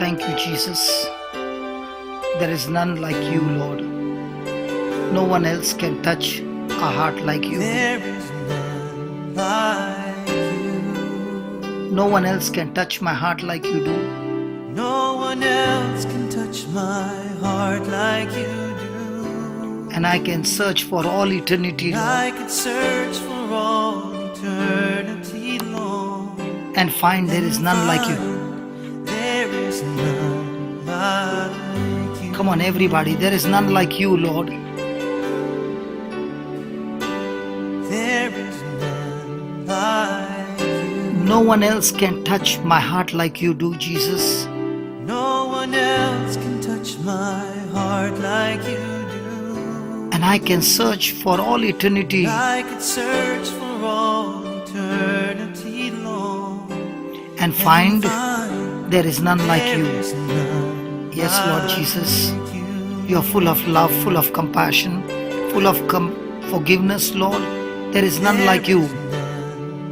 Thank you, Jesus. There is none like you, Lord. No one else can touch a heart like you. There is none like you. No one else can touch my heart like you do. No one else can touch my heart like you do. And I can search for all eternity, Lord, I could search for all eternity long and find there is none like you. There is none like you. Come on, everybody. There is none like you, Lord. There is none like you. No one else can touch my heart like you do, Jesus. No one else can touch my heart like you do. And I can search for all eternity I could search for all eternity long and find find there is none like there you. is none Yes, Lord Jesus. like you. You are full of love, full of compassion, full of forgiveness, Lord. There is none like you.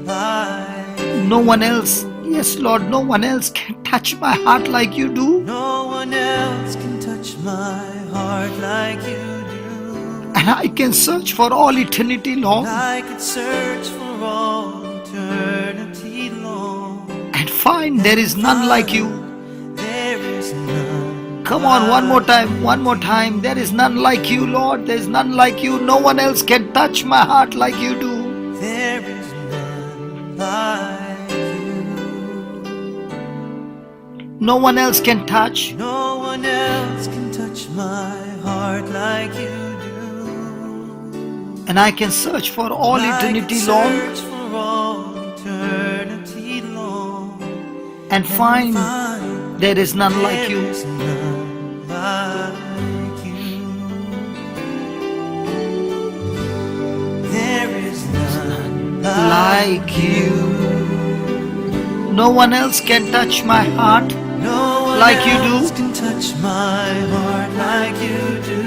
Like No one else, yes, Lord, no one else can touch my heart like you do. no one else can touch my heart like you do. And I can search for all eternity long I could search for all eternity long and find there is none like you. There is none. Come on, one more time, one more time. There is none like you, Lord. There is none like you. No one else can touch my heart like you do. There is none like you. No one else can touch. No one else can touch my heart like you do. And I can search for all eternity I could long search for all eternity long and find there is none like there you. is none like you. There is none Like you. No one else can touch my heart No one like you do. else can touch my heart like you do.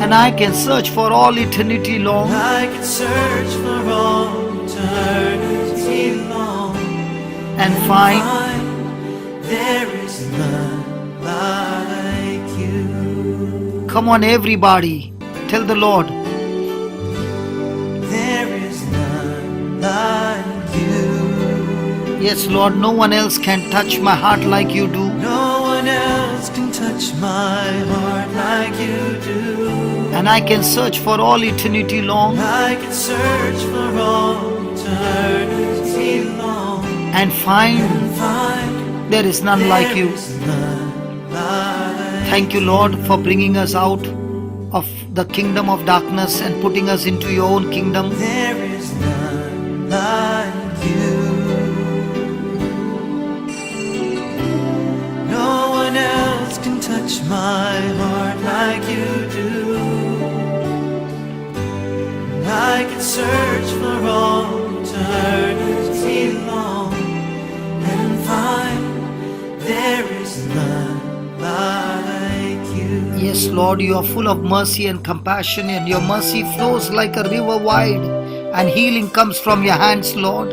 And I can search for all eternity long I could search for all eternity long and find there is none like you. Come on, everybody. Tell the Lord. There is none like you. Yes, Lord, no one else can touch my heart like you do. No one else can touch my heart like you do. And I can search for all eternity long I could search for all eternity long and find there is none like you. there is none like Thank you, Lord, for bringing us out of the kingdom of darkness and putting us into your own kingdom. There is none like you. No one else can touch my heart like you do. I could search for all eternity long and find there is none like you. Yes, Lord, you are full of mercy and compassion, and your mercy flows like a river wide, and healing comes from your hands, Lord.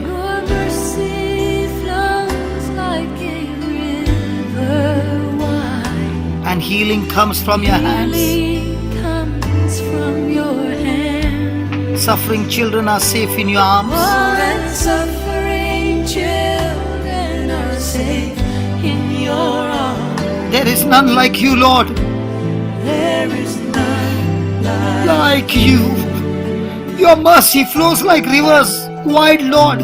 Your mercy flows like a river wide. And healing comes from your hands. Healing comes from your hand. Suffering children are safe in your arms. All and suffering children are safe in your arms. There is none like you, Lord. There is none Like you. Your mercy flows like rivers wide, Lord.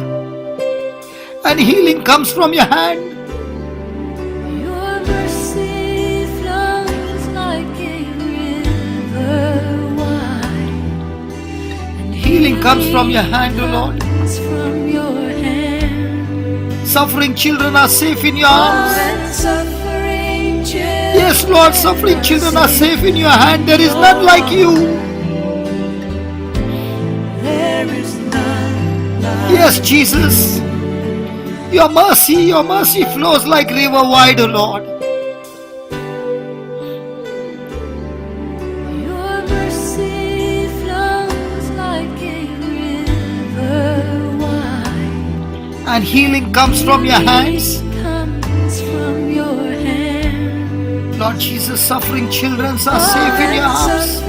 And healing comes from your hand. Your mercy flows like a river wide. And Healing comes from your hand, O Lord. comes from your hand. Suffering children are safe in your All arms. and suffering children. Yes, Lord, suffering children are safe in your hand. There is none like you. There is none like Yes, Jesus. Your mercy flows like river wide, O Lord. Your mercy flows like a river wide. And healing comes from your hands. Comes Lord Jesus, suffering children are safe in your arms.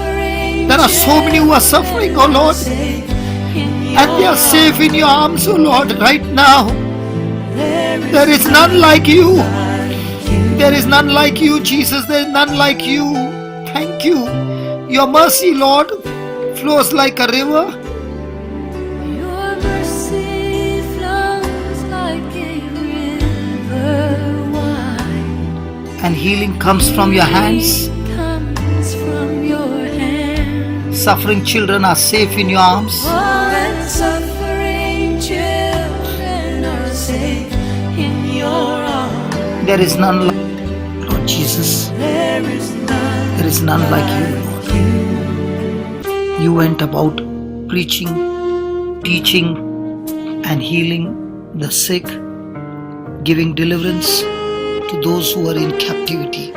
There are so many who are suffering, oh Lord, and they are safe in your arms, oh Lord, right now. There is none like you. There is none like you, Jesus. There is none like you. Thank you. Your mercy, Lord, flows like a river. Your mercy flows like a river wide. And healing comes from your hands. Comes from your hands. Suffering children are safe in your arms. And suffering children are safe in your arms. There is none like Lord Jesus. There is None like you, Lord. You went about preaching, teaching, and healing the sick, giving deliverance to those who are in captivity.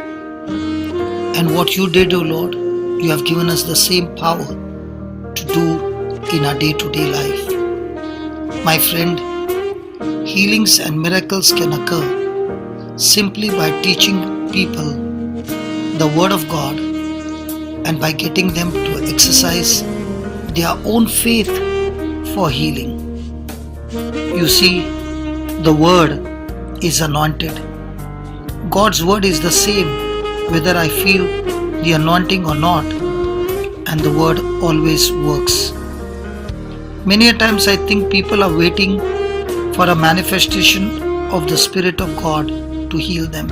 And what you did, O Lord, you have given us the same power to do in our day-to-day life. My friend, healings and miracles can occur simply by teaching people the Word of God and by getting them to exercise their own faith for healing. You see, the Word is anointed. God's Word is the same whether I feel the anointing or not, and the Word always works. Many a times I think people are waiting for a manifestation of the Spirit of God to heal them.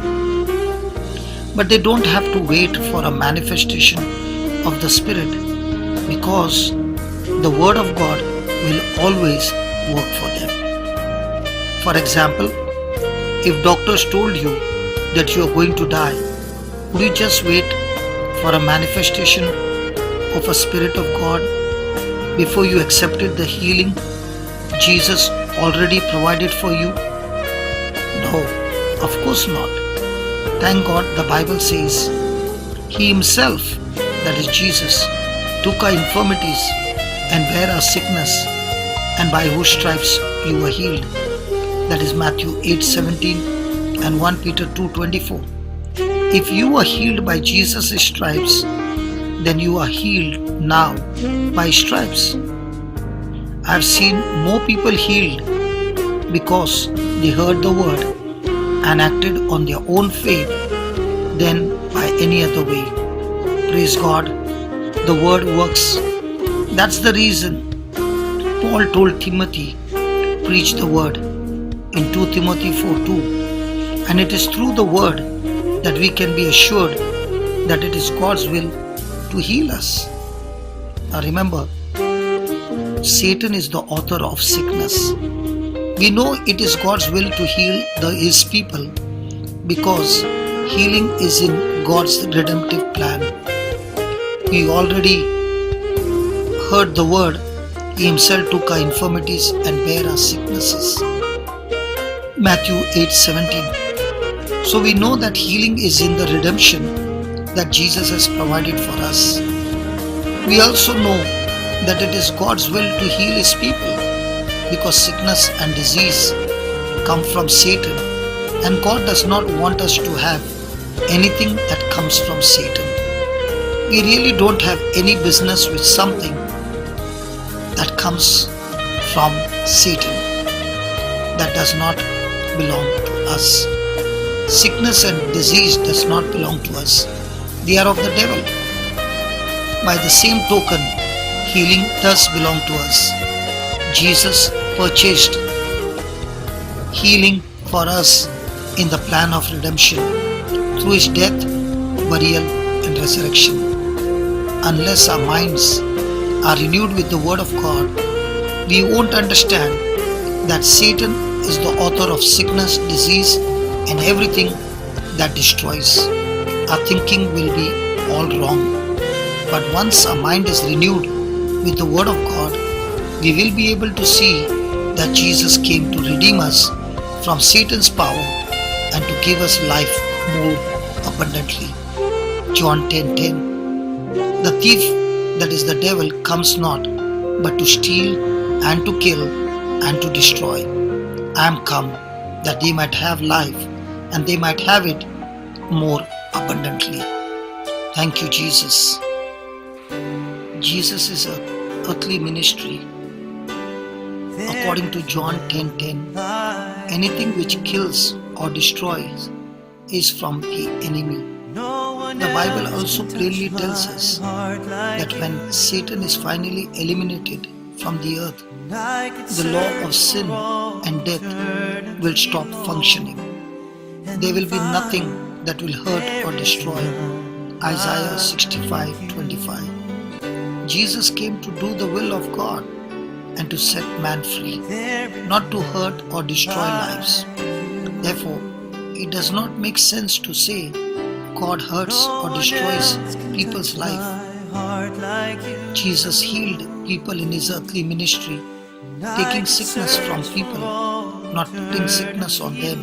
But they don't have to wait for a manifestation of the Spirit, because the Word of God will always work for them. For example, if doctors told you that you are going to die, would you just wait for a manifestation of a Spirit of God before you accepted the healing Jesus already provided for you? No, of course not. Thank God the Bible says He Himself, that is Jesus, took our infirmities and bare our sickness, and by whose stripes you were healed. That is Matthew 8:17 and 1 Peter 2:24. If you were healed by Jesus' stripes, then you are healed now by stripes. I have seen more people healed because they heard the Word and acted on their own faith than by any other way. Praise God, the Word works. That's the reason Paul told Timothy, preach the Word in 2 Timothy 4:2. And it is through the Word that we can be assured that it is God's will to heal us. Now remember, Satan is the author of sickness. We know it is God's will to heal His people because healing is in God's redemptive plan. We already heard the Word. He Himself took our infirmities and bare our sicknesses. Matthew 8:17. So we know that healing is in the redemption that Jesus has provided for us. We also know that it is God's will to heal His people because sickness and disease come from Satan, and God does not want us to have anything that comes from Satan. We really don't have any business with something that comes from Satan that does not belong to us. Sickness and disease does not belong to us. They are of the devil. By the same token, healing does belong to us. Jesus purchased healing for us in the plan of redemption through His death, burial, and resurrection. Unless our minds are renewed with the Word of God, we won't understand that Satan is the author of sickness, disease, and everything that destroys. Our thinking will be all wrong. But once our mind is renewed with the Word of God, we will be able to see that Jesus came to redeem us from Satan's power and to give us life more abundantly. John 10:10. The thief, that is the devil, comes not but to steal and to kill and to destroy. I am come that they might have life and they might have it more abundantly. Thank you, Jesus. Jesus is an earthly ministry. According to John 10:10, anything which kills or destroys is from the enemy. The Bible also plainly tells us that when Satan is finally eliminated from the earth, the law of sin and death will stop functioning. There will be nothing that will hurt or destroy. Isaiah 65:25. Jesus came to do the will of God and to set man free, not to hurt or destroy lives. Therefore, it does not make sense to say God hurts or destroys people's life. Jesus healed people in his earthly ministry, taking sickness from people, not putting sickness on them.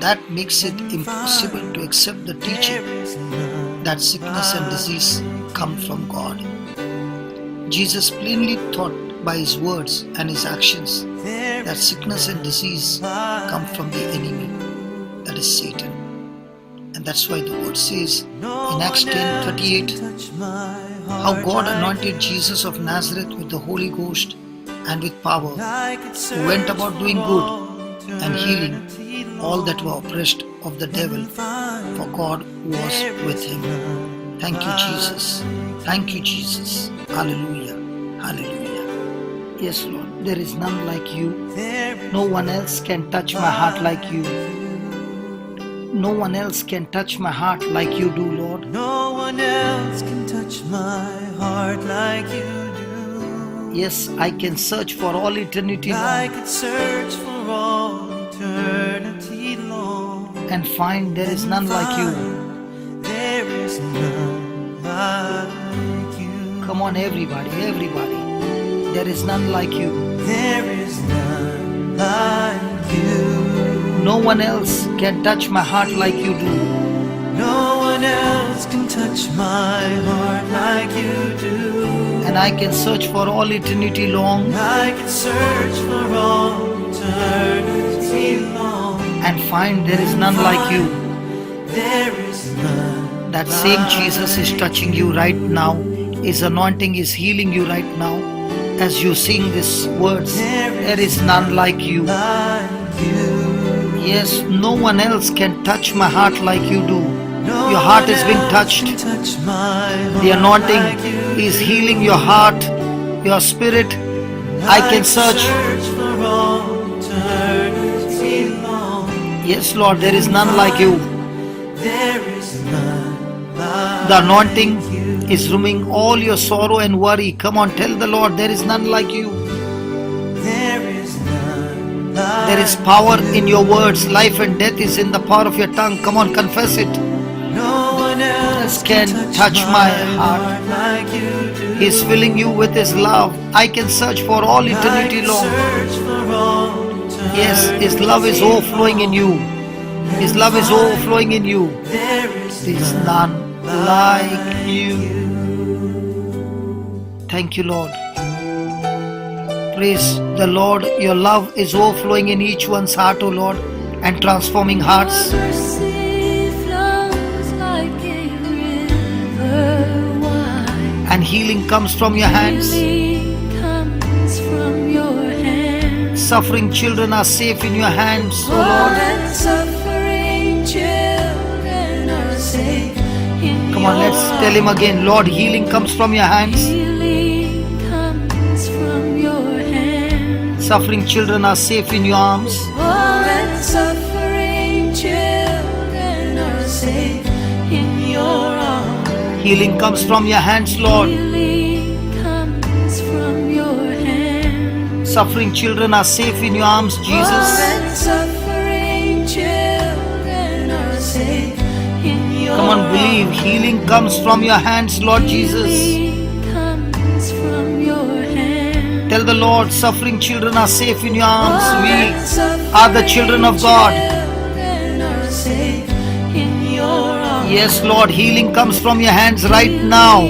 That makes it impossible to accept the teaching that sickness and disease come from God. Jesus plainly taught by his words and his actions that sickness and disease come from the enemy, that is Satan. And that's why the word says in Acts 10:38, how God anointed Jesus of Nazareth with the Holy Ghost and with power, who went about doing good and healing all that were oppressed of the devil, for God was with him. Thank you, Jesus. Thank you, Jesus. Hallelujah. Hallelujah. Yes, Lord, there is none like you. No one else can touch my heart like you. No one else can touch my heart like you do, Lord. No one else can touch my heart like you do. Yes, I can search for all eternity I long could search for all eternity long and find there is none like you. There is none like you. Come on, everybody, everybody. There is none like you. There is none like you. No one else can touch my heart like you do. No one else can touch my heart like you do. And I can search for all eternity long I can search for all eternity long and find there is none like you. There is none. That same Jesus is touching you right now. His anointing is healing you right now. As you sing these words, there is none like you. Like you. Yes, no one else can touch my heart like you do. No Your heart is one being else touched. can touch my The heart anointing like you. is healing your heart, your spirit. I can search. For all eternity long. Yes, Lord, there is none like you. There is none like The anointing is removing all your sorrow and worry. Come on, tell the Lord, there is none like you. There is none like There is power in your words. Life and death is in the power of your tongue. Come on, confess it. No one else Can touch my heart. like you do. He's filling you with His love. I can search for all eternity I can long. search for all eternity Yes, His love is overflowing in you. His love is overflowing in you. There is There is none like you. Thank you, Lord. Praise the Lord. Your love is overflowing in each one's heart, O Lord, and transforming hearts. Mercy flows like a river wide. And healing comes from your hands. Healing comes from your hands. Suffering children are safe in your hands, O All Lord. and suffering children are safe in Come on, let's tell Him again. Lord, healing comes from your hands. Healing comes from your hands. Suffering children are safe in your arms. All and suffering children are safe in your arms. Healing comes from your hands, Lord. Healing comes from your hands. Suffering children are safe in your arms, All Jesus. and suffering children are safe in your Come on, believe. Healing comes from your hands, Lord Jesus. Healing comes from your hands. Tell the Lord, suffering children are safe in your arms. All We and are the children of God. children are safe in your arms. Yes, Lord, healing comes from your hands right now.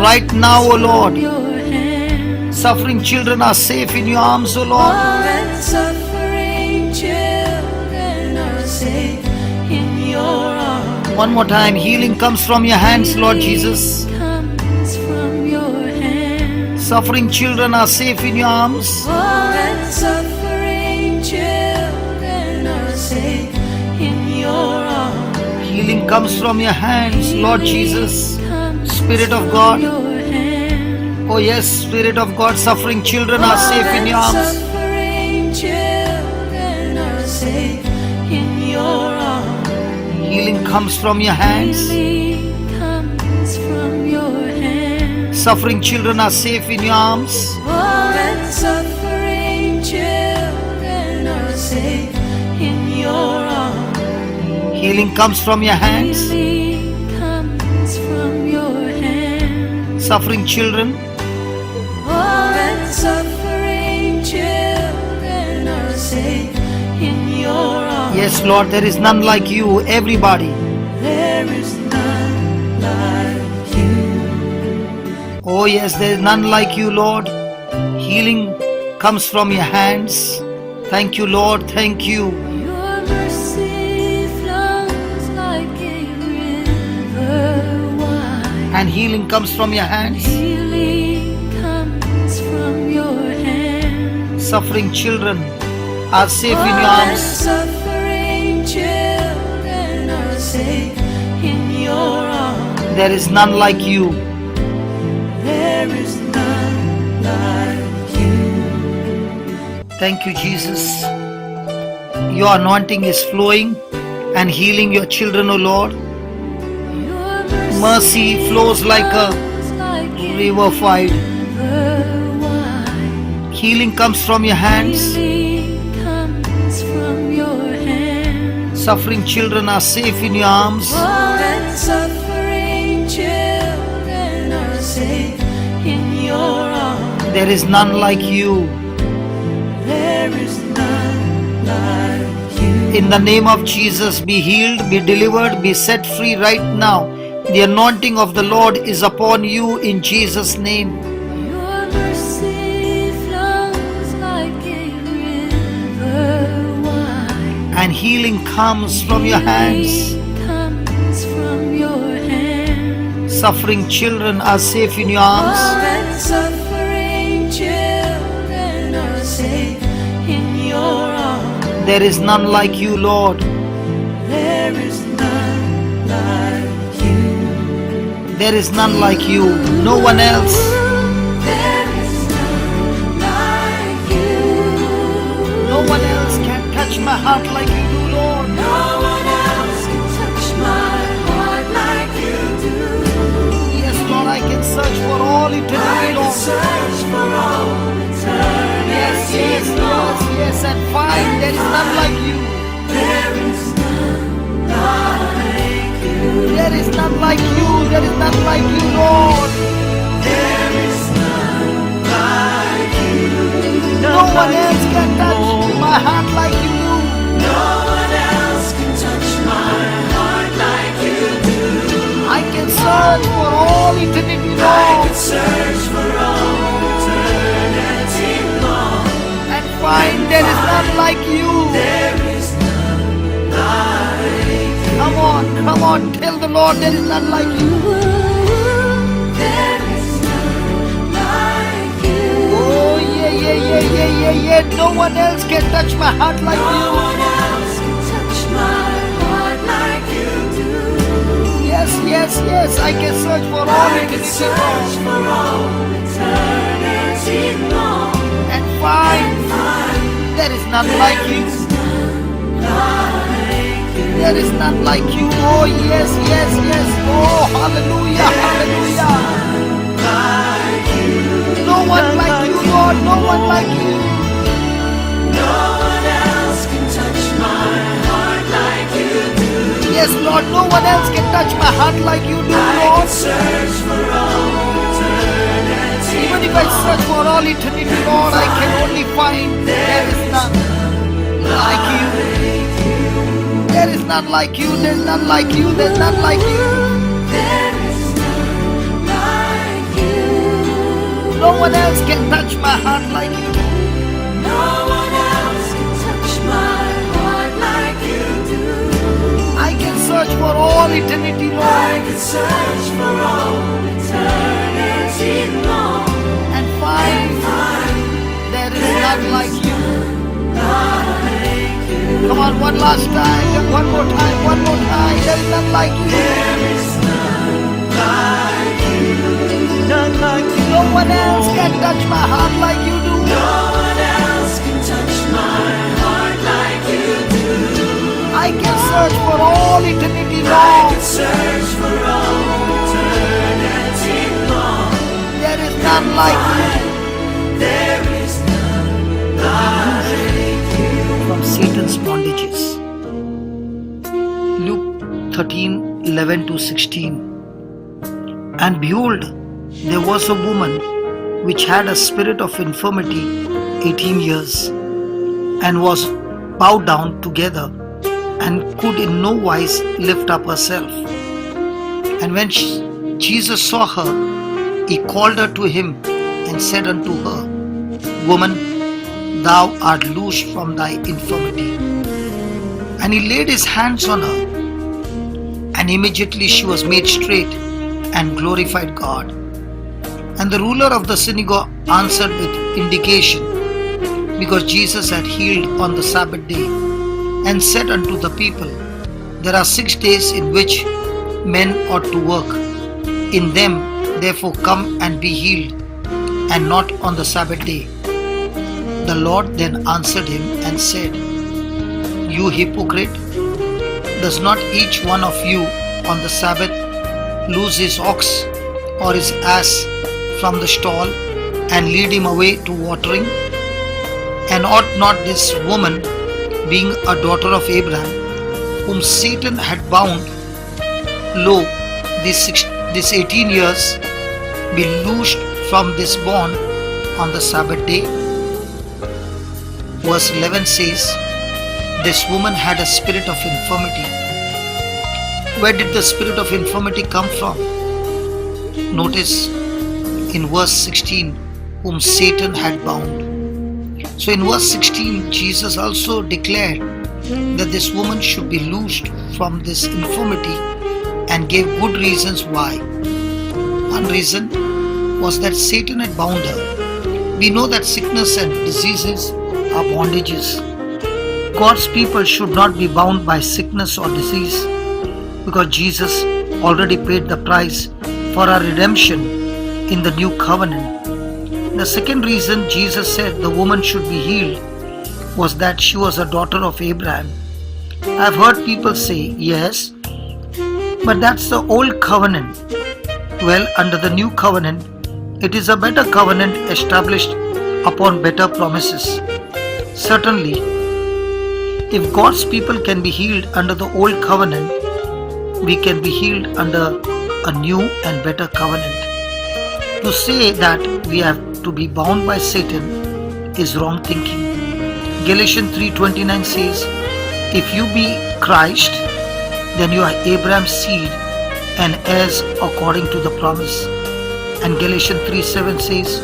Right now, O Lord. Your hands. Suffering children are safe in your arms, O All Lord. and suffering children are safe in your arms. One more time. Healing comes from your hands, Lord Jesus. Comes from your hands. Suffering children are safe in your arms. All and suffering children are safe in your arms. Healing comes from your hands, Lord Jesus. Spirit of God. Oh yes, Spirit of God, suffering children are safe in your arms. Suffering children are safe in your arms. Healing comes from your hands. Healing comes from your hands. Suffering children are safe in your arms. All and suffering children are safe in your arms. Healing comes from your hands. Healing comes from your hands. Suffering children. All and suffering children are safe in your arms. Yes, Lord, there is none like you, everybody. There is none like you. Oh yes, there is none like you, Lord. Healing comes from your hands. Thank you, Lord, thank you. Your mercy flows like a river wide. And healing comes from your hands. Healing comes from your hands. Suffering children are safe in All your and arms. suffering children are safe in your arms. There is none like you. There is none like you. Thank you, Jesus. Your anointing is flowing and healing your children, O Lord. Your Mercy flows like a flows like a river wide. river wide. Healing comes from your hands. Healing comes from your hands. Suffering children are safe in your arms. All and suffering children are safe in your arms. There is none like you. There is none like you. In the name of Jesus, be healed, be delivered, be set free right now. The anointing of the Lord is upon you in Jesus' name. Your mercy flows like a river wide. And healing comes from your hands. Healing comes from your hands. Suffering children are safe in your All arms. and suffering children are safe in your arms. There is none like you, Lord. There is none like you. There is none like you. No one else. There is none like you. No one else can touch my heart like you do, Lord. No one else can touch my heart like you do. Yes, Lord, I can search for all eternity, I can Lord. search for all eternity. Yes, yes, yes, yes, and find there is none like you. There is none like you. There is none like you. There is none like you, Lord. There is none like you. No one else can touch my heart like you do. No one else can touch my heart like you do. I can search for all eternity, I Lord, can search for all eternity long. and find there is none like you. There is none like you. Come on, tell the Lord there is none like you. There is none like you. Oh, yeah. No one else can touch my heart like No you. one else can touch my heart like you do. Yes, I can search for all I can eternity, search Lord, for all eternity long. and find there is none like you. Like you. There is none like you. Oh, yes. Oh, hallelujah. Like you. No one like you, Lord. No one like you. No one else can touch my heart like you do. Yes, Lord. No one else can touch my heart like you do, I Lord. can search for all eternity. Even if I search for all eternity, Lord, I can only find there is none like you. There is none like you. There's none like you. There's none like you. There is none like you. No one else can touch my heart like you. No one else can touch my heart like you do. I can search for all all eternity I long could search for all eternity long and find there is none like you. Come on, one last time, and one more time, one more time. There is none like you. There is none like you. None like you. No one else can touch my heart like you do. No one else can touch my heart like you do. I can search for all eternity I long. could search for all eternity long. There is none like you. There is none like you. From Satan's bondages. Luke 13:11-16. And behold, there was a woman which had a spirit of infirmity 18 years, and was bowed down together, and could in no wise lift up herself. And when Jesus saw her, he called her to him, and said unto her, Woman, thou art loosed from thy infirmity. And he laid his hands on her, and immediately she was made straight, and glorified God. And the ruler of the synagogue answered with indignation, because Jesus had healed on the Sabbath day, and said unto the people, There are 6 days in which men ought to work. In them therefore come and be healed, and not on the Sabbath day. The Lord then answered him and said, You hypocrite, does not each one of you on the Sabbath loose his ox or his ass from the stall, and lead him away to watering? And ought not this woman, being a daughter of Abraham, whom Satan had bound, lo, this 18 years, be loosed from this bond on the Sabbath day? Verse 11 says, This woman had a spirit of infirmity. Where did the spirit of infirmity come from? Notice in verse 16, whom Satan had bound. So in verse 16, Jesus also declared that this woman should be loosed from this infirmity, and gave good reasons why. One reason was that Satan had bound her. We know that sickness and diseases are bondages. God's people should not be bound by sickness or disease, because Jesus already paid the price for our redemption in the new covenant. The second reason Jesus said the woman should be healed was that she was a daughter of Abraham. I've heard people say, yes, but that's the old covenant. Well, under the new covenant, it is a better covenant established upon better promises. Certainly, if God's people can be healed under the old covenant, we can be healed under a new and better covenant. To say that we have to be bound by Satan is wrong thinking. Galatians 3:29 says, if you be Christ, then you are Abraham's seed and heirs according to the promise. And Galatians 3:7 says,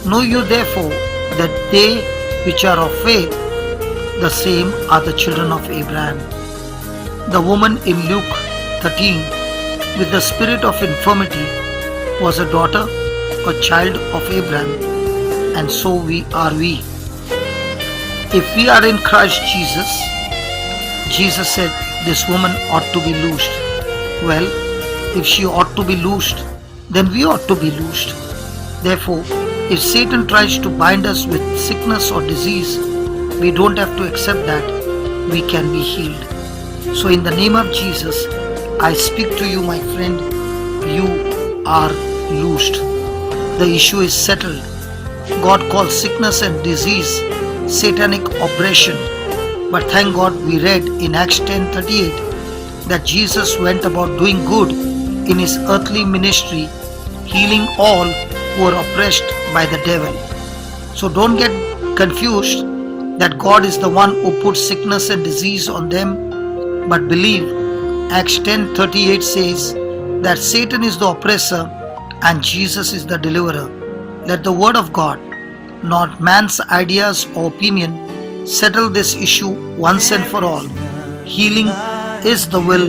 know you therefore that they which are of faith, the same are the children of Abraham. The woman in Luke 13 with the spirit of infirmity was a daughter, a child of Abraham, and so are we. If we are in Christ Jesus, Jesus said this woman ought to be loosed. Well, if she ought to be loosed, then we ought to be loosed. Therefore, if Satan tries to bind us with sickness or disease, we don't have to accept that. We can be healed. So in the name of Jesus, I speak to you, my friend, you are loosed. The issue is settled. God calls sickness and disease satanic oppression. But thank God we read in Acts 10:38 that Jesus went about doing good in his earthly ministry, healing all who were oppressed by the devil. So don't get confused that God is the one who puts sickness and disease on them, but believe Acts 10:38 says that Satan is the oppressor and Jesus is the deliverer. Let the word of God, not man's ideas or opinion, settle this issue once and for all. Healing is the will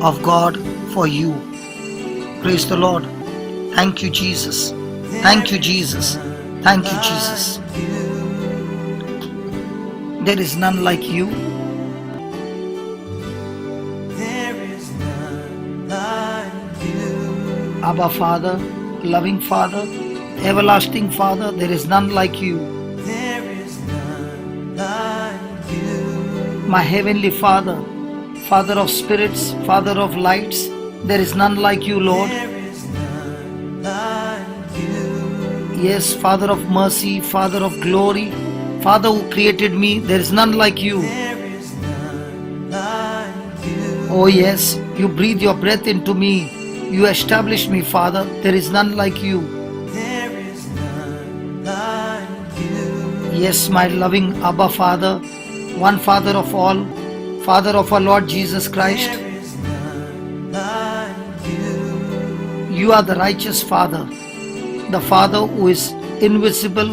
of God for you. Praise the Lord. Thank you, Jesus. Thank you, Jesus. Thank you, Jesus. There is none like you. There is none like you. Abba Father, loving Father, everlasting Father, there is none like you. There is none like you. My heavenly Father, Father of spirits, Father of lights, there is none like you, Lord. There is none like you. Yes, Father of mercy, Father of glory, Father who created me, there is none like you. There is none like you. Oh yes, you breathe your breath into me. You establish me, Father. There is none like you. There is none like you. Yes, my loving Abba Father, one Father of all, Father of our Lord Jesus Christ. There is none like you. You are the righteous Father, the Father who is invisible,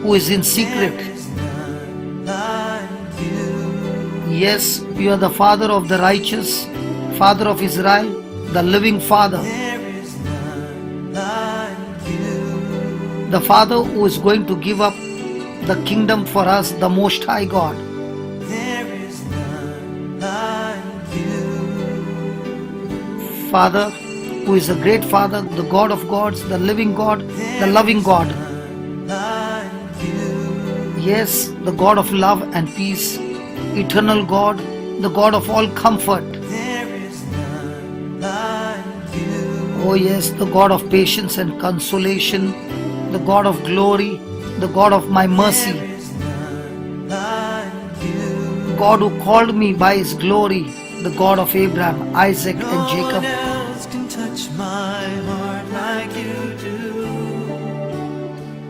who is in secret. There is none like you. Yes, you are the Father of the righteous, Father of Israel, the living Father, There is none like you. the Father who is going to give up the kingdom for us, the Most High God. There is none like you. Father, who is a great Father, the God of gods, the living God, the loving God. Like you. Yes, the God of love and peace, eternal God, the God of all comfort. There is none like you. Oh yes, the God of patience and consolation, the God of glory, the God of my mercy, There is none like you. God who called me by His glory, the God of Abraham, Isaac and No one Jacob. else can touch my heart like you do.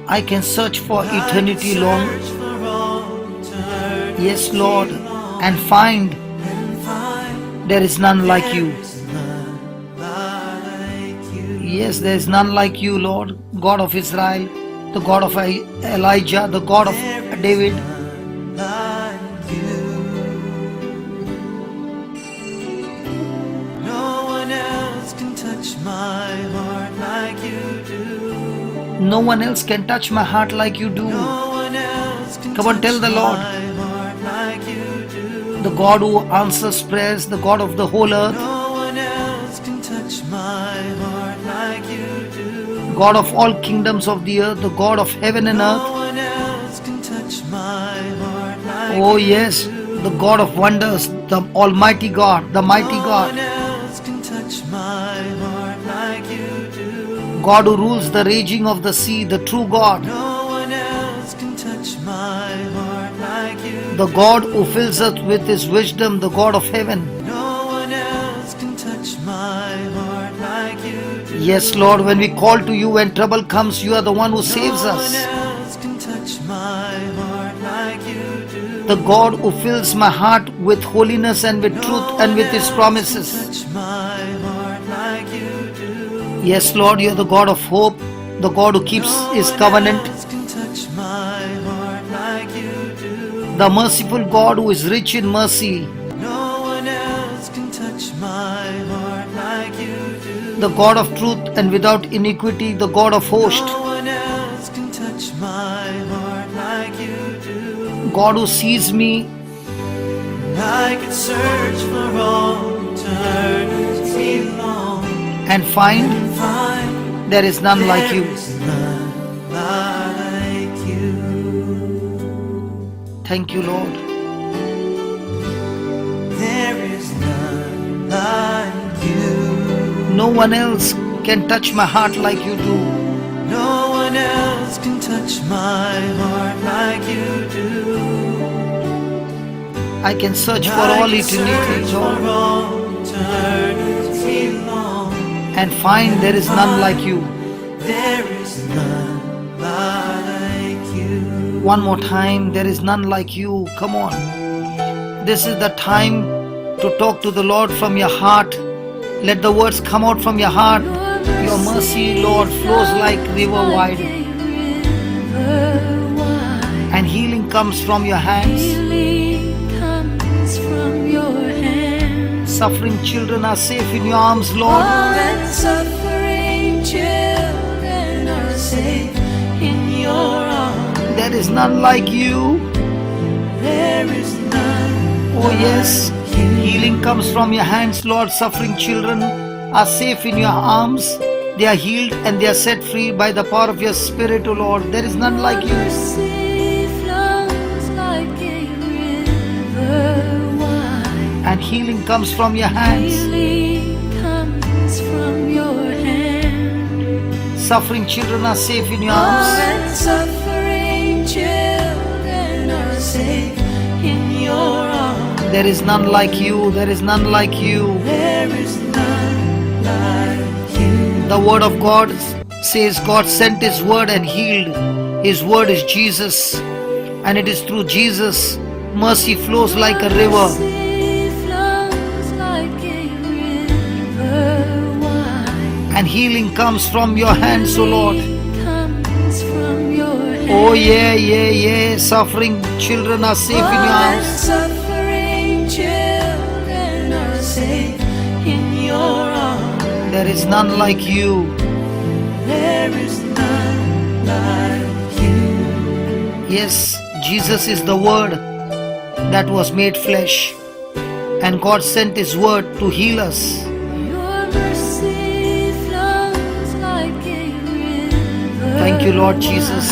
I can search for eternity I can long, search for all eternity yes Lord, long and find and find there is none like you. there is none like you. Yes, there is none like you, Lord, God of Israel, the God of Elijah, the God of David. Like you. No one else can touch my heart like you do. No one else can touch my heart like you do. No one else can Come on, touch tell the Lord. my heart like you do. The God who answers prayers, the God of the whole earth, No one else can touch my heart like you do. God of all kingdoms of the earth, the God of heaven and No earth. one else can touch my heart like Oh you yes, do. the God of wonders, the Almighty God, the mighty No God, one else can touch my heart like you do. God who rules the raging of the sea, the true God, No one else can touch my heart like you the do. God who fills us with His wisdom, the God of heaven. No one else can touch my heart like you do. Yes, Lord, when we call to you when trouble comes, you are the one who saves No one us. else can touch my heart like you do. The God who fills my heart with holiness and with truth and with His promises. Touch my heart like you do. Yes, Lord, you are the God of hope, the God who keeps His covenant, else can touch my heart like you do. the merciful God who is rich in mercy, No one else can touch my heart like you do. the God of truth and without iniquity, the God of hosts, No one else can touch my heart like you do. God who sees me, I could search for all eternity long and find and find there is none like you. there is none like you. Thank you, Lord. There is none like you. No one else can touch my heart like you do. No one else can touch my heart like you do. I can search for I all can eternity, search Lord, for all eternity long and find there is none like you. there is none like you. One more time, there is none like you. Come on. This is the time to talk to the Lord from your heart. Let the words come out from your heart. Your mercy, Lord, flows like river wide, and healing comes from your hands. Suffering children are safe in your arms, Lord. All and suffering children are safe in your arms. There is none like you. There is none. Oh yes, healing comes from your hands, Lord. Suffering children are safe in your arms. They are healed and they are set free by the power of your Spirit, O Lord. There is none like you. Mercy flows like a river wide. And healing comes from your hands. Healing comes from your hand. Suffering children are safe in your All arms. and suffering children are safe in your arms. There is none like you. There is none like you. There is none like you. The word of God says God sent His word and healed. His word is Jesus. And it is through Jesus mercy flows like a river. Mercy flows like a river wide. And healing comes from your hands, O Lord. Healing comes from your hand. Oh yeah. Suffering children are safe in your All and arms. suffering children are safe in your arms. There is none like you. There is none like you. Yes, Jesus is the word that was made flesh. And God sent His word to heal us. Your mercy flows like a river. Thank you, Lord Jesus.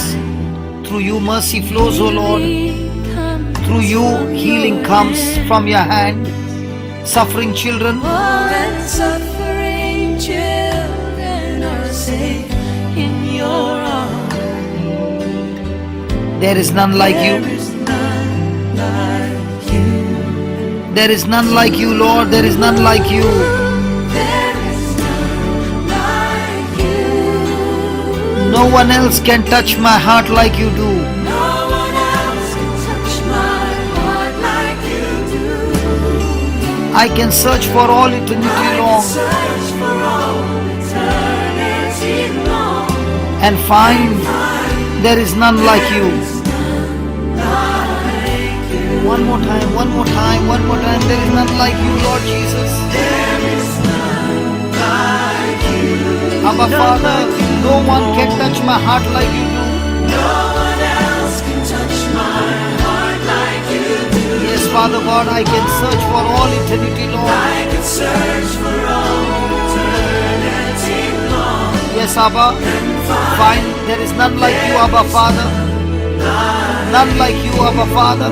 Through you mercy flows, O Lord. Through you healing comes from your hand. Suffering children, All and suffering children are safe in your arms. there is none like There you. is none like you. There is none like you, Lord. There is none like you. There is none like you. No one else can touch my heart like you do. No one else can touch my heart like you do. I can search for all eternity long Search for all eternity long and find there is none like you. like you. One more time, one more time, one more time. There is none like you, Lord Jesus. There is none like you. Abba Father, no one can touch my heart like you do. No one else can touch my heart like you do. Yes, Father God, I can search for all eternity long. I can search for all eternity long. Yes, Abba, find there is none like you, Abba Father. None like you, Abba Father.